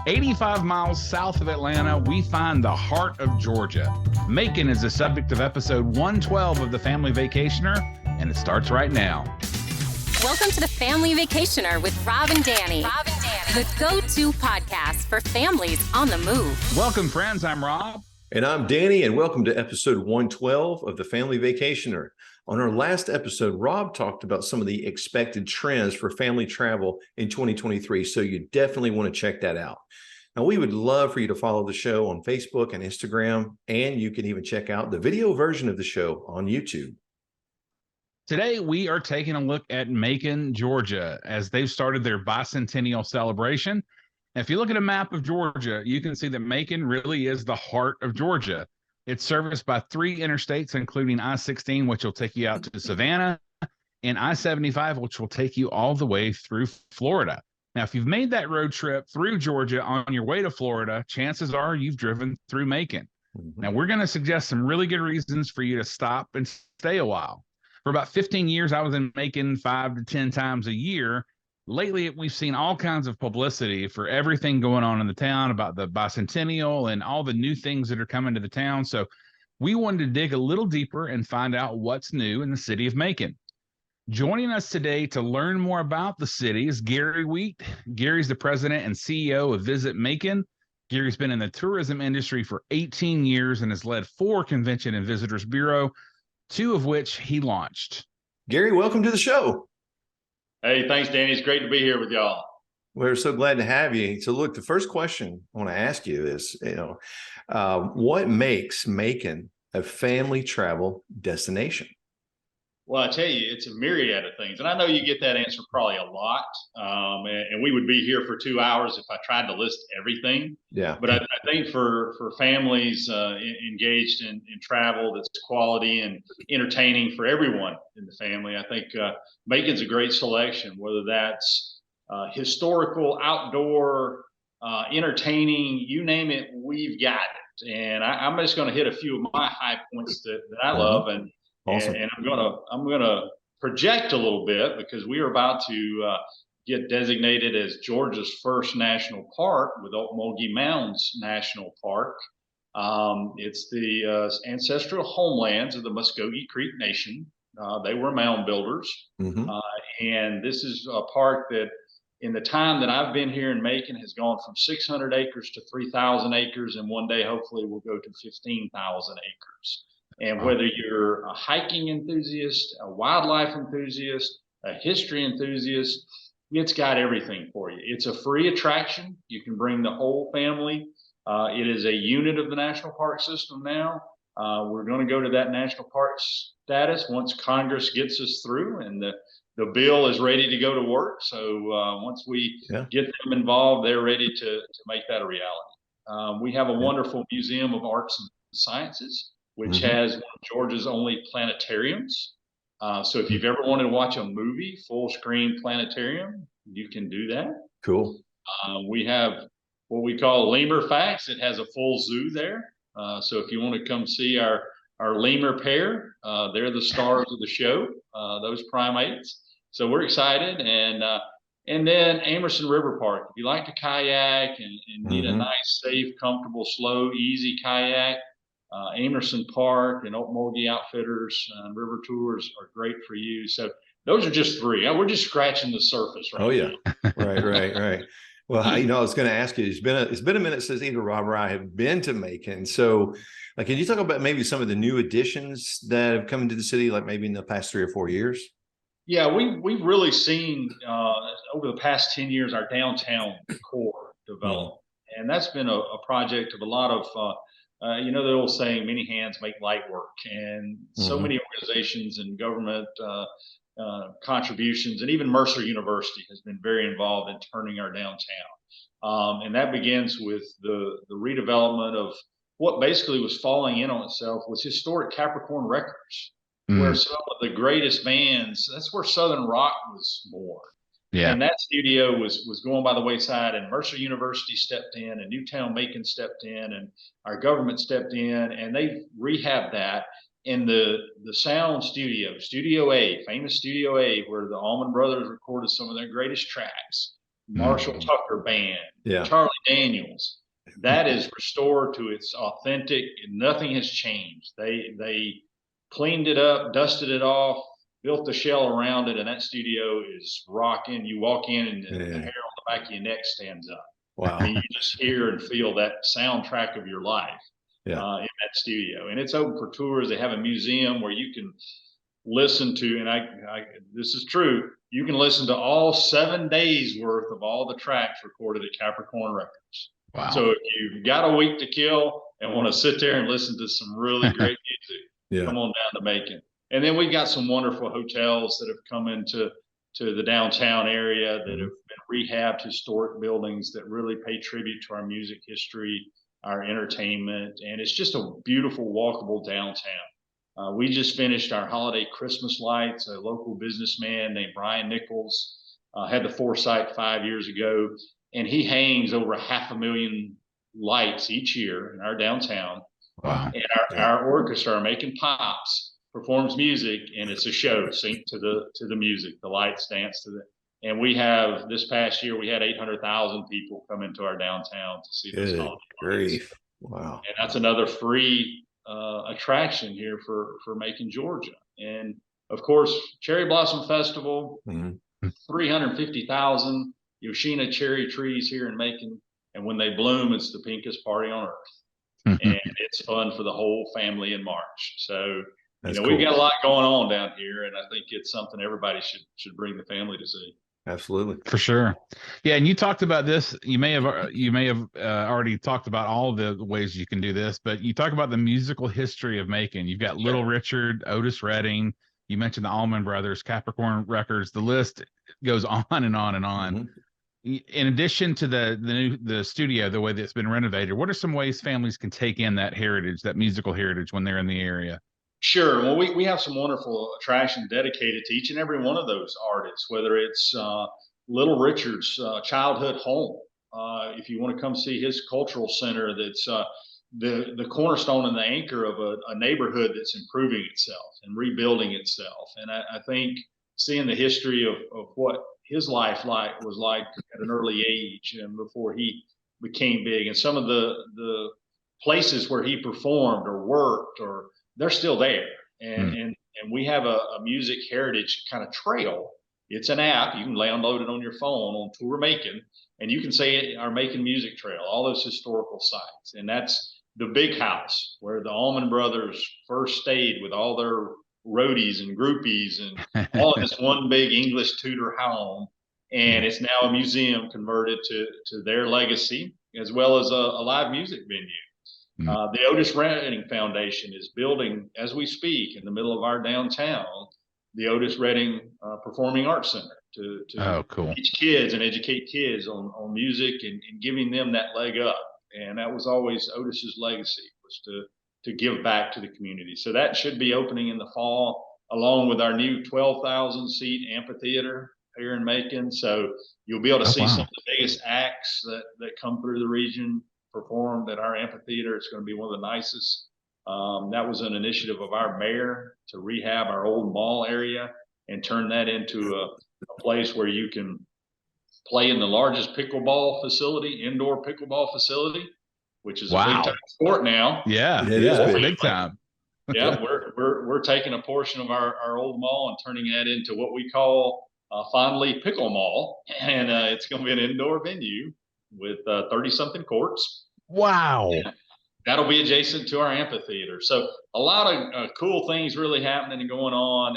85 miles south of Atlanta, we find the heart of Georgia. Macon is the subject of episode 112 of The Family Vacationer, and it starts right now. Welcome to The Family Vacationer with Rob and Danny. The go-to podcast for families on the move. Welcome, friends. I'm Rob. And I'm Danny, and welcome to episode 112 of The Family Vacationer. On our last episode, Rob talked about some of the expected trends for family travel in 2023, so you definitely want to check that out. Now, we would love for you to follow the show on Facebook and Instagram, and you can even check out the video version of the show on YouTube. Today, we are taking a look at Macon, Georgia, as they've started their bicentennial celebration. If you look at a map of Georgia, you can see that Macon really is the heart of Georgia. It's serviced by 3 interstates, including I-16, which will take you out to Savannah, and I-75, which will take you all the way through Florida. Now, if you've made that road trip through Georgia on your way to Florida, chances are you've driven through Macon. Now, we're going to suggest some really good reasons for you to stop and stay a while. For about 15 years, I was in Macon 5 to 10 times a year. Lately, we've seen all kinds of publicity for everything going on in the town about the bicentennial and all the new things that are coming to the town. So we wanted to dig a little deeper and find out what's new in the city of Macon. Joining us today to learn more about the city is Gary Wheat. Gary's the president and CEO of Visit Macon. Gary's been in the tourism industry for 18 years and has led 4 convention and visitors bureau, 2 of which he launched. Gary, welcome to the show. Hey, thanks, Danny. It's great to be here with y'all. We're so glad to have you. So look, the first question I want to ask you is, what makes Macon a family travel destination? Well, I tell you, it's a myriad of things. And I know you get that answer probably a lot. And we would be here for 2 hours if I tried to list everything. Yeah. But I think for families engaged in travel that's quality and entertaining for everyone in the family, I think Macon's a great selection, whether that's historical, outdoor, entertaining, you name it, we've got it. And I'm just going to hit a few of my high points that I love. And awesome. And I'm gonna project a little bit because we are about to get designated as Georgia's first national park with Ocmulgee Mounds National Park. It's the ancestral homelands of the Muskogee Creek Nation. They were mound builders, and this is a park that, in the time that I've been here in Macon, has gone from 600 acres to 3,000 acres, and one day hopefully we'll go to 15,000 acres. And whether you're a hiking enthusiast, a wildlife enthusiast, a history enthusiast, it's got everything for you. It's a free attraction. You can bring the whole family. It is a unit of the national park system now. We're going to go to that national park status once Congress gets us through and the bill is ready to go to work. So once we get them involved, they're ready to make that a reality. We have a wonderful Museum of Arts and Sciences, which has one of Georgia's only planetariums. So if you've ever wanted to watch a movie, full screen planetarium, you can do that. Cool. We have what we call lemur facts. It has a full zoo there. So if you want to come see our lemur pair, they're the stars of the show, those primates. So we're excited. And then Amerson River Park. If you like to kayak and need a nice, safe, comfortable, slow, easy kayak, Amerson Park and Ocmulgee Outfitters and River Tours are great for you. So those are just 3. We're just scratching the surface right now. Right. Well, I was going to ask you, it's been a minute since either Rob or I have been to Macon. So can you talk about maybe some of the new additions that have come into the city, like maybe in the past 3 or 4 years? Yeah, we've really seen over the past 10 years, our downtown core develop. And that's been a project of a lot of, the old saying, many hands make light work. And so many organizations and government contributions, and even Mercer University has been very involved in turning our downtown. And that begins with the redevelopment of what basically was falling in on itself was historic Capricorn Records, where some of the greatest bands, that's where Southern rock was born. Yeah. And that studio was going by the wayside, and Mercer University stepped in, and Newtown Macon stepped in, and our government stepped in, and they rehabbed that. In the sound studio, Studio A, famous Studio A, where the Allman Brothers recorded some of their greatest tracks. Marshall Tucker Band, Yeah. Charlie Daniels. That is restored to its authentic, and nothing has changed. They cleaned it up, dusted it off, built the shell around it, and that studio is rocking. You walk in and the hair on the back of your neck stands up. Wow. I mean, you just hear and feel that soundtrack of your life in that studio. And it's open for tours. They have a museum where you can listen to, and this is true, you can listen to all 7 days worth of all the tracks recorded at Capricorn Records. Wow. So if you've got a week to kill and want to sit there and listen to some really great music, come on down to Macon. And then we've got some wonderful hotels that have come into the downtown area that have been rehabbed, historic buildings that really pay tribute to our music history, our entertainment, and it's just a beautiful, walkable downtown. We just finished our holiday Christmas lights. A local businessman named Brian Nichols had the foresight 5 years ago, and he hangs over 500,000 lights each year in our downtown. Wow. And our orchestra, Macon Pops, performs music, and it's a show synced to the music. The lights dance to the. And we have, this past year, we had 800,000 people come into our downtown to see those holiday lights. Wow. And that's another free attraction here for Macon, Georgia. And of course, Cherry Blossom Festival, 350,000 Yoshina cherry trees here in Macon. And when they bloom, it's the pinkest party on earth. And it's fun for the whole family in March. So, we've got a lot going on down here, and I think it's something everybody should bring the family to see. Absolutely. For sure. Yeah. And you talked about this. You may have already talked about all of the ways you can do this, but you talk about the musical history of Macon. You've got Little Richard, Otis Redding. You mentioned the Allman Brothers, Capricorn Records. The list goes on and on and on. In addition to the studio, the way that it's been renovated, what are some ways families can take in that heritage, that musical heritage, when they're in the area? Sure. Well, we have some wonderful attractions dedicated to each and every one of those artists, whether it's Little Richard's childhood home. If you want to come see his cultural center, that's the cornerstone and the anchor of a neighborhood that's improving itself and rebuilding itself. And I think seeing the history of what his life was like at an early age and before he became big, and some of the places where he performed or worked, or they're still there. And we have a music heritage kind of trail. It's an app. You can download it on your phone on Tour Macon, and you can say our Macon Music Trail, all those historical sites. And that's the big house where the Allman Brothers first stayed with all their roadies and groupies and all in this one big English Tudor home. And it's now a museum converted to their legacy, as well as a live music venue. The Otis Redding Foundation is building, as we speak, in the middle of our downtown, the Otis Redding Performing Arts Center to teach kids and educate kids on music and giving them that leg up. And that was always Otis's legacy, was to give back to the community. So that should be opening in the fall, along with our new 12,000 seat amphitheater here in Macon. So you'll be able to see some of the biggest acts that come through the region performed at our amphitheater. It's going to be one of the nicest. That was an initiative of our mayor to rehab our old mall area and turn that into a place where you can play in the largest pickleball facility, indoor pickleball facility, which is a big time sport now. Yeah, it is big time. Yeah, we're taking a portion of our old mall and turning that into what we call fondly Pickle Mall, and it's going to be an indoor venue with 30-something courts. Wow. Yeah. That'll be adjacent to our amphitheater. So a lot of cool things really happening and going on.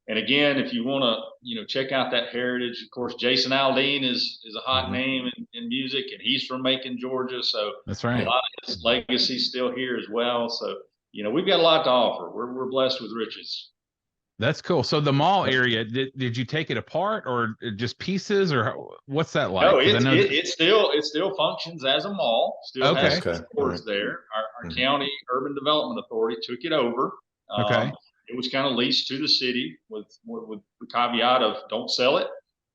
And again, if you want to, check out that heritage, of course, Jason Aldean is a hot name in music, and he's from Macon, Georgia. So that's right. A lot of his legacy still here as well. So, we've got a lot to offer. We're blessed with riches. That's cool. So the mall area, did you take it apart or just pieces, or what's that like? No, it still functions as a mall. Still has stores there. Our county urban development authority took it over. It was kind of leased to the city with the caveat of don't sell it.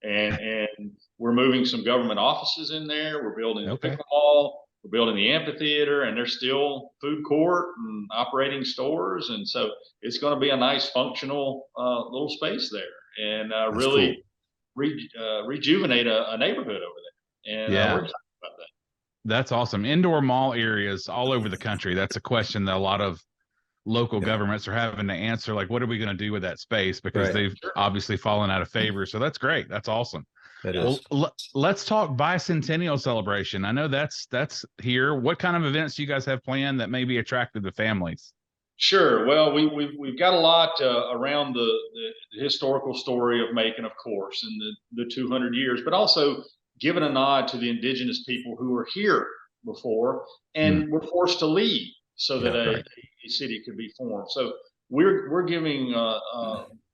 And we're moving some government offices in there. We're building a pickle mall. We're building the amphitheater, and there's still food court and operating stores. And so it's going to be a nice functional little space there. And really, rejuvenate a neighborhood over there. And we're excited about that. That's awesome. Indoor mall areas all over the country. That's a question that a lot of local governments are having to answer. Like, what are we going to do with that space? Because they've obviously fallen out of favor. So that's great. That's awesome. That is. Well, let's talk bicentennial celebration. I know that's here. What kind of events do you guys have planned that may be attractive to families? Sure. Well, we've got a lot around the historical story of Macon, of course, and the 200 years, but also giving a nod to the indigenous people who were here before and were forced to leave so that a city could be formed. So we're giving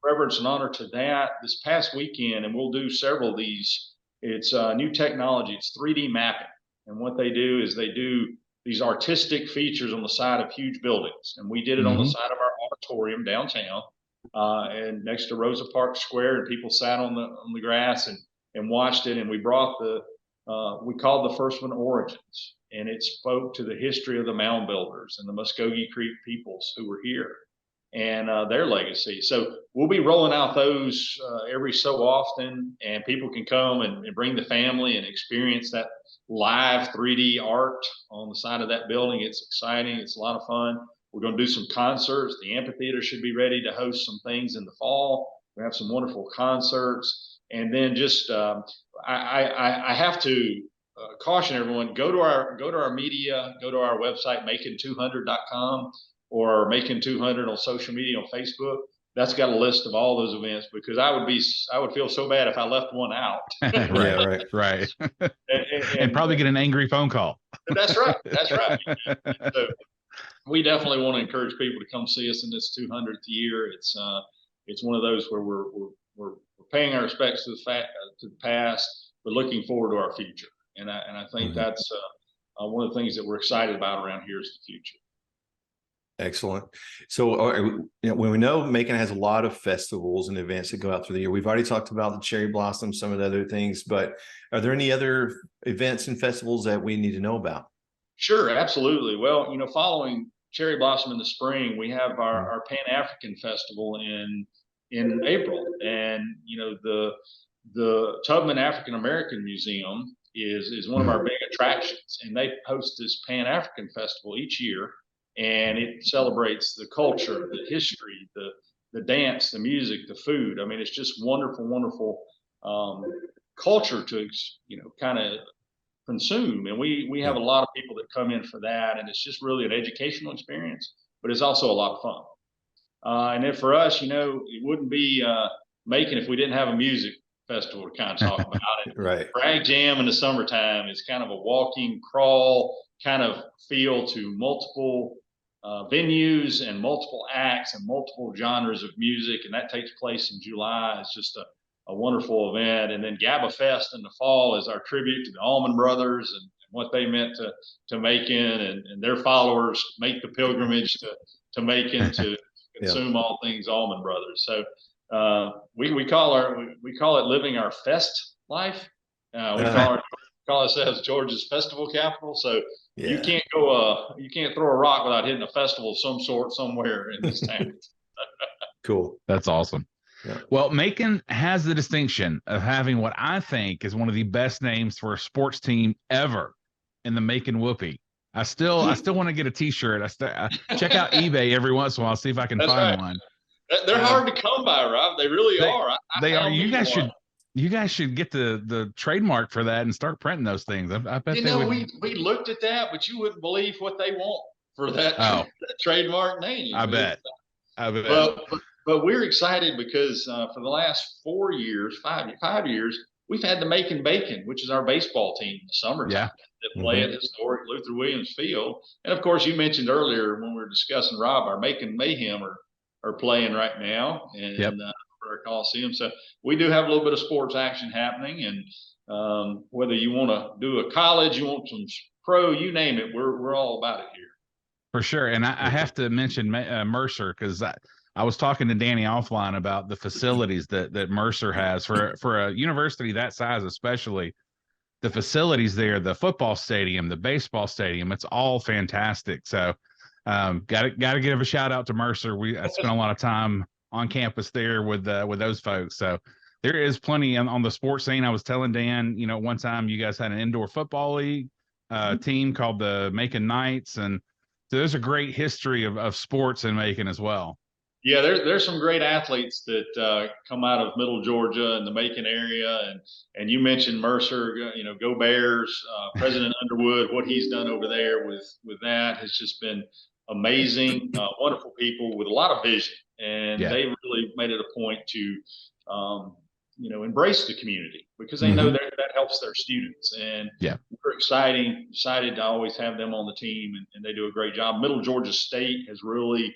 reverence and honor to that this past weekend, and we'll do several of these. It's new technology. It's 3D mapping, and what they do is they do these artistic features on the side of huge buildings, and we did it on the side of our auditorium downtown, and next to Rosa Parks Square, and people sat on the grass and watched it. And we brought we called the first one Origins, and it spoke to the history of the mound builders and the Muskogee Creek peoples who were here and their legacy. So we'll be rolling out those every so often, and people can come and bring the family and experience that live 3D art on the side of that building. It's exciting. It's a lot of fun. We're going to do some concerts. The amphitheater should be ready to host some things in the fall. We have some wonderful concerts. And then just I have to caution everyone, go to our media, go to our website, macon200.com, or Macon 200 on social media, on Facebook. That's got a list of all those events, because I would feel so bad if I left one out. right. And probably get an angry phone call. That's right. So we definitely want to encourage people to come see us in this 200th year. It's one of those where we're paying our respects to the past, but looking forward to our future. And I think that's one of the things that we're excited about around here is the future. Excellent. So when we know Macon has a lot of festivals and events that go out through the year, we've already talked about the cherry blossom, some of the other things, but are there any other events and festivals that we need to know about? Sure, absolutely. Well, following cherry blossom in the spring, we have our Pan-African Festival in April, and the Tubman African American Museum is one of our big attractions, and they host this Pan-African Festival each year. And it celebrates the culture, the history, the dance, the music, the food. I mean, it's just wonderful, wonderful culture to kind of consume. And we have a lot of people that come in for that, and it's just really an educational experience, but it's also a lot of fun. And then for us, it wouldn't be Macon if we didn't have a music festival to kind of talk about it. Right. Bragg Jam in the summertime is kind of a walking, crawl kind of feel to multiple venues and multiple acts and multiple genres of music, and that takes place in July. It's just a wonderful event. And then GABA Fest in the fall is our tribute to the Allman Brothers and what they meant to Macon, and their followers make the pilgrimage to Macon to consume all things Allman Brothers. So we call it living our fest life. We call ourselves Georgia's festival capital. So you can't throw a rock without hitting a festival of some sort somewhere in this town. Cool. That's awesome. Yeah. Well, Macon has the distinction of having what I think is one of the best names for a sports team ever in the Macon Whoopie. I still want to get a T-shirt. I check out eBay every once in a while, see if I can find one. They're hard to come by, Rob. They really are. They are. You guys should get the trademark for that and start printing those things. I bet we looked at that, but you wouldn't believe what they want for that trademark name. I bet. But we're excited because for the last 4 years, 5 years, we've had the Macon Bacon, which is our baseball team in the summertime that play at historic Luther Williams Field. And of course, you mentioned earlier when we were discussing, Rob, our Macon Mayhem are playing right now and for our Coliseum. So we do have a little bit of sports action happening, and whether you want to do a college, you want some pro, you name it, we're all about it here. For sure. And I have to mention Mercer, because I was talking to Danny offline about the facilities that Mercer has for a university that size, especially the facilities there, the football stadium, the baseball stadium, it's all fantastic. So got to give a shout out to Mercer. I spent a lot of time on campus there with those folks. So there is plenty on the sports scene. I was telling Dan, one time you guys had an indoor football league team called the Macon Knights, and so there's a great history of sports in Macon as well. Yeah, there's some great athletes that come out of Middle Georgia and the Macon area, and you mentioned Mercer, go Bears. President Underwood, what he's done over there with that has just been amazing. Wonderful people with a lot of vision, and they really made it a point to, embrace the community because they know that helps their students. And we're excited to always have them on the team, and they do a great job. Middle Georgia State has really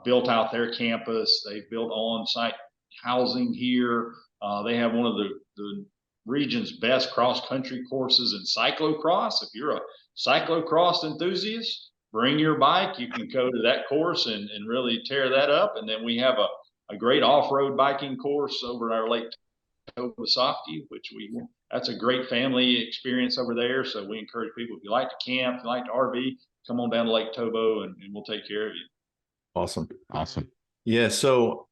built out their campus. They've built on-site housing here. They have one of the region's best cross-country courses in cyclocross. If you're a cyclocross enthusiast, bring your bike. You can go to that course and really tear that up. And then we have a great off-road biking course over our Lake Toba-Softy, that's a great family experience over there. So we encourage people, if you like to camp, if you like to RV, come on down to Lake Tobo and we'll take care of you. Awesome. Yeah. So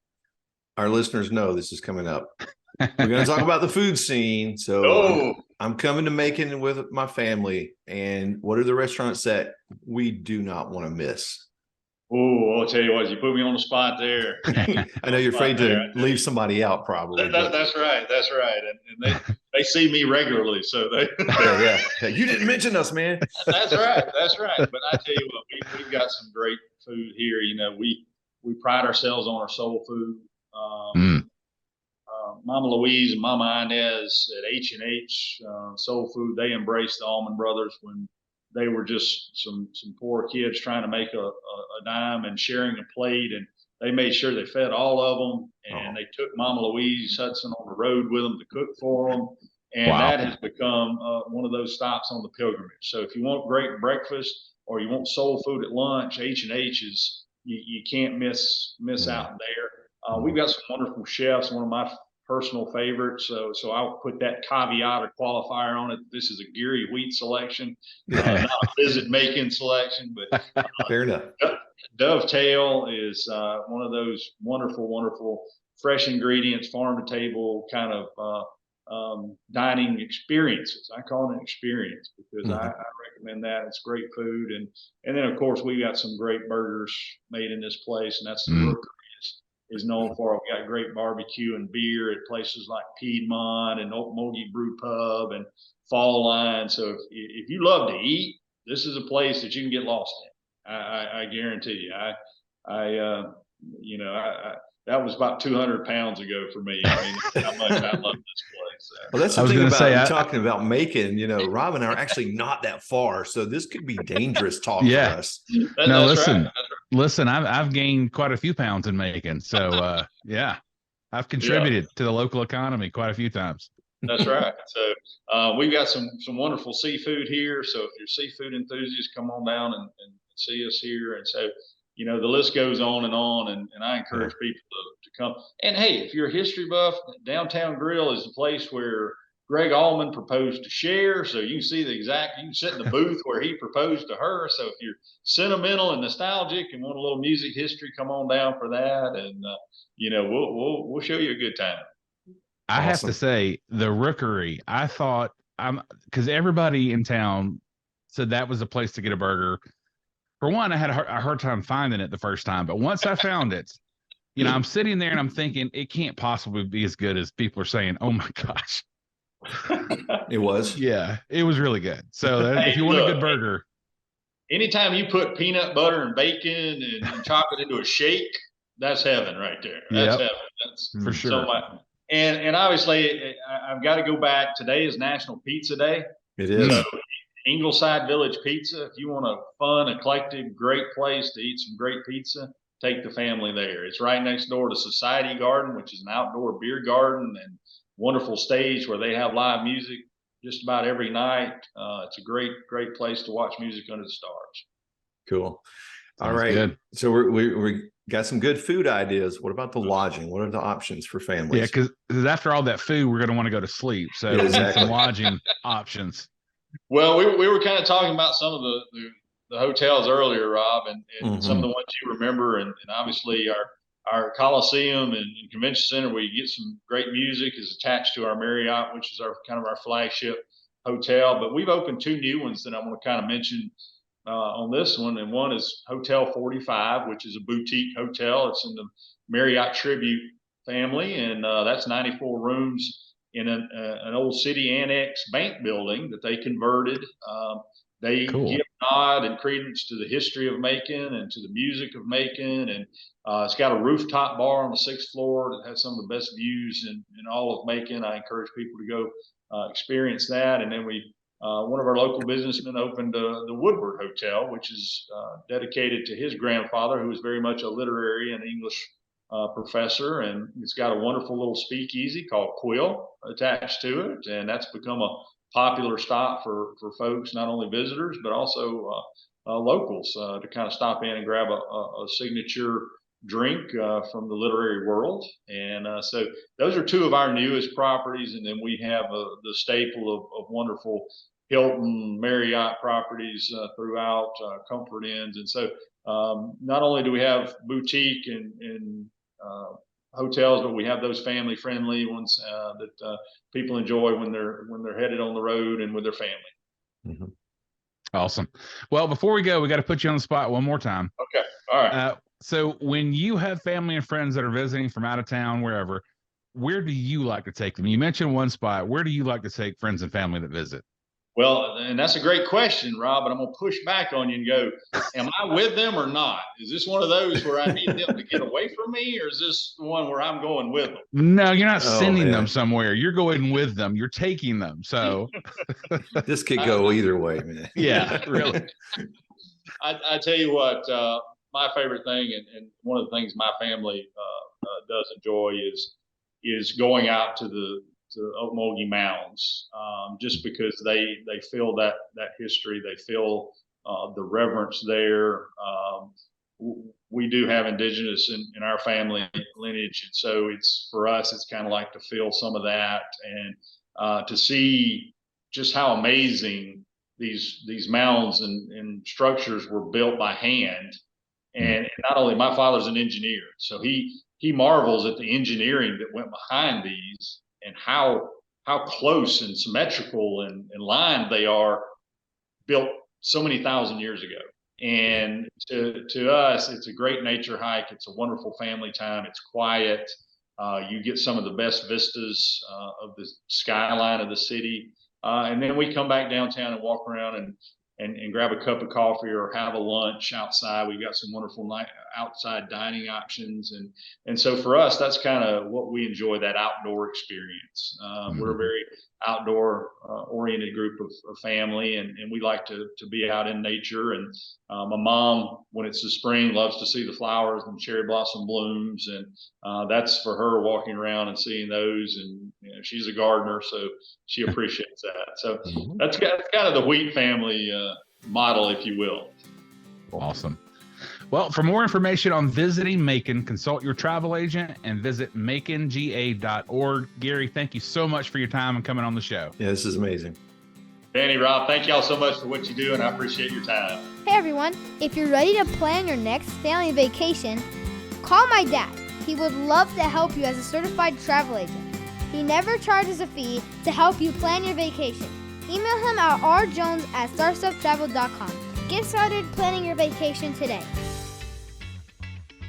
our listeners know this is coming up. We're going to talk about the food scene. So I'm coming to Macon with my family. And what are the restaurants that we do not want to miss? Oh, I'll tell you what, you put me on the spot there. I know you're afraid to leave somebody out, probably. That's right. And they see me regularly, so they. Yeah. You didn't mention us, man. That's right. But I tell you what, we've got some great food here. We pride ourselves on our soul food. Mama Louise and Mama Inez at H&H Soul Food, they embraced the Allman Brothers when they were just some poor kids trying to make a dime and sharing a plate, and they made sure they fed all of them. And they took Mama Louise Hudson on the road with them to cook for them, and that has become one of those stops on the pilgrimage. So if you want great breakfast or you want soul food at lunch, H&H is you can't miss out there. We've got some wonderful chefs. One of my personal favorites. So I'll put that caveat or qualifier on it. This is a Geary Wheat selection, not a Visit Macon selection, but fair enough. Dovetail is one of those wonderful fresh ingredients, farm to table kind of dining experiences. I call it an experience because I recommend that. It's great food. And then of course we got some great burgers made in this place, and that's the Rookery is known for. We've got great barbecue and beer at places like Piedmont and Okmulgee Brew Pub and Fall Line. So if you love to eat, this is a place that you can get lost in. I guarantee you. That was about 200 pounds ago for me. I mean, how much I love this place. Well, that's the thing about talking about Macon. Rob and I are actually not that far, so this could be dangerous talk for us. Listen, I've gained quite a few pounds in Macon, so I've contributed to the local economy quite a few times. That's right. So we've got some wonderful seafood here. So if you're seafood enthusiasts, come on down and see us here. And so, the list goes on, and I encourage people to come. And hey, if you're a history buff, Downtown Grill is the place where Greg Allman proposed to Cher. So you can see you can sit in the booth where he proposed to her. So if you're sentimental and nostalgic and want a little music history, come on down for that. And, we'll show you a good time. I have to say, the Rookery, I thought, because everybody in town said that was a place to get a burger. For one, I had a hard time finding it the first time, but once I found it, I'm sitting there and I'm thinking it can't possibly be as good as people are saying. Oh my gosh. It was. Yeah, it was really good. So if you want a good burger. Anytime you put peanut butter and bacon and chocolate into a shake, that's heaven right there. That's heaven. That's for sure. So and obviously, I've got to go back. Today is National Pizza Day. It is. So, Ingleside Village Pizza. If you want a fun, eclectic, great place to eat some great pizza, take the family there. It's right next door to Society Garden, which is an outdoor beer garden and wonderful stage where they have live music just about every night. It's a great place to watch music under the stars. Cool. All Sounds right. Good. So we got some good food ideas. What about the lodging? What are the options for families? Yeah, because after all that food, we're going to want to go to sleep. So exactly. Some lodging options. Well, we were kind of talking about some of the hotels earlier, Rob, and some of the ones you remember, and obviously our Coliseum and Convention Center, where you get some great music, is attached to our Marriott, which is our kind of our flagship hotel. But we've opened 2 new ones that I want to kind of mention on this one. And one is Hotel 45, which is a boutique hotel. It's in the Marriott Tribute family, and that's 94 rooms in an old city annex bank building that they converted. They give nod and credence to the history of Macon and to the music of Macon. And it's got a rooftop bar on the 6th floor that has some of the best views in all of Macon. I encourage people to go experience that. And then one of our local businessmen opened the Woodward Hotel, which is dedicated to his grandfather, who was very much a literary and English professor. And it's got a wonderful little speakeasy called Quill attached to it. And that's become a popular stop for folks, not only visitors, but also locals to kind of stop in and grab a signature drink from the literary world. And so those are 2 of our newest properties. And then we have the staple of wonderful Hilton, Marriott properties throughout, Comfort Inns. And so not only do we have boutique and hotels, but we have those family friendly ones that people enjoy when they're headed on the road and with their family. Mm-hmm. Awesome. Well, before we go, we got to put you on the spot one more time. Okay. All right. So when you have family and friends that are visiting from out of town, wherever, where do you like to take them? You mentioned one spot. Where do you like to take friends and family that visit? Well, and that's a great question, Rob, but I'm going to push back on you and go, am I with them or not? Is this one of those where I need them to get away from me, or is this the one where I'm going with them? No, you're not sending them somewhere. You're going with them. You're taking them. So this could go either way, man. Yeah, really. I tell you what, my favorite thing, and one of the things my family does enjoy is going out to the Okmulgee Mounds, just because they feel that history, they feel the reverence there. We do have indigenous in our family lineage, and so for us it's kind of like to feel some of that, and to see just how amazing these mounds and structures were built by hand. And not only, my father's an engineer, so he marvels at the engineering that went behind these, and how close and symmetrical and lined they are, built so many thousand years ago. And to us, it's a great nature hike. It's a wonderful family time. It's quiet. You get some of the best vistas of the skyline of the city. And then we come back downtown and walk around and grab a cup of coffee or have a lunch outside. We've got some wonderful outside dining options. And so for us, that's kind of what we enjoy, that outdoor experience. We're a very outdoor oriented group of family, and we like to be out in nature. And my mom, when it's the spring, loves to see the flowers and cherry blossom blooms. And that's for her, walking around and seeing those. And she's a gardener, so she appreciates that. So that's kind of the Wheat family model, if you will. Awesome. Well, for more information on visiting Macon, consult your travel agent and visit maconga.org. Gary, thank you so much for your time and coming on the show. Yeah, this is amazing. Danny, Rob, thank y'all so much for what you do, and I appreciate your time. Hey everyone, if you're ready to plan your next family vacation, call my dad. He would love to help you as a certified travel agent. He never charges a fee to help you plan your vacation. Email him at rjones@starstuftravel.com. Get started planning your vacation today.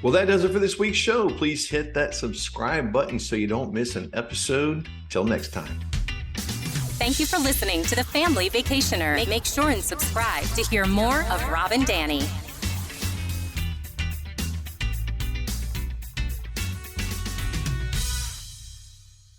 Well, that does it for this week's show. Please hit that subscribe button so you don't miss an episode. Till next time. Thank you for listening to The Family Vacationer. Make sure and subscribe to hear more of Rob and Danny.